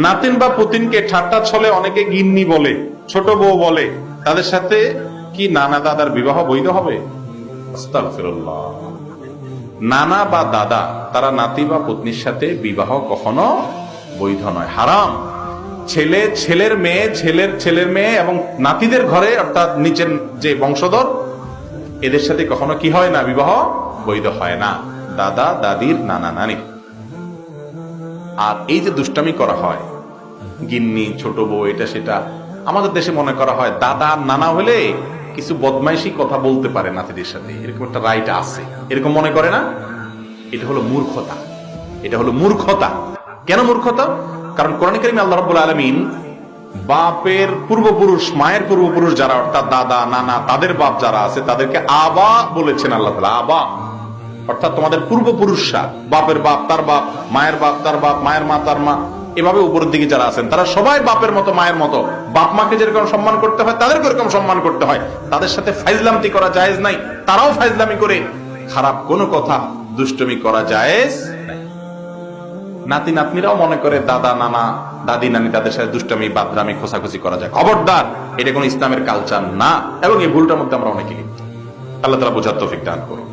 নাতিন বা পুতিনকে ঠাট্টা ছলে অনেকে গিন্নি বলে, ছোট বউ বলে, তাদের সাথে কি নানা দাদার বিবাহ বৈধ হবে? আস্তাগফিরুল্লাহ। নানা বা দাদা তারা নাতি বা পত্নীর সাথে বিবাহ কখনো বৈধ নয়, হারাম। ছেলে ছেলের মেয়ে, ছেলের ছেলের মেয়ে এবং নাতিদের ঘরে অর্থাৎ নিচের যে বংশধর এদের সাথে কখনো কি হয় না, বিবাহ বৈধ হয় না, দাদা দাদির নানা নানি। আর এই যে দুষ্টামি করা হয়, গিন্নি ছোট বউ এটা সেটা, আমাদের দেশে মনে করা হয় দাদা নানা হলে কিছু বদমাইশি কথা বলতে পারে নাতিদের সাথে, এরকম একটা রাইট আছে, এরকম মনে করে না? এটা হলো মূর্খতা, এটা হলো মূর্খতা। কেন মূর্খতা? কারণ কোরআন কারীমে আল্লাহ রাব্বুল আলামিন বাপের পূর্বপুরুষ, মায়ের পূর্বপুরুষ যারা অর্থাৎ দাদা নানা তাদের বাপ যারা আছে তাদেরকে আবা বলেছেন আল্লাহ তাআলা, আবা অর্থাৎ তোমাদের পূর্বপুরুষরা, বাপের বাপ তার বাপ, মায়ের বাপ তার বাপ, মায়ের মা তার মা, এভাবে উপরের দিকে যারা আছেন তারা সবাই বাপের মতো মায়ের মতো, বাপ মাকে যেরকম সম্মান করতে হয় তাদেরকে এরকম সম্মান করতে হয়, তাদের সাথে ফাইজলামি করা জায়েজ নাই, তারাও ফাইজলামি করে খারাপ কোনো কথা দুষ্টমি করা জায়েজ নাই। নাতি নাতনিরাও মনে করে দাদা নানা দাদি নানি তাদের সাথে দুষ্টমি বাদরামি খোসাখুসি করা যায়, খবরদার, এটা কোন ইসলামের কালচার না, এবং এই ভুলটার মধ্যে আমরা অনেকে লিপ্ত। আল্লাহ তাআলা বোঝার তৌফিক দান করুন।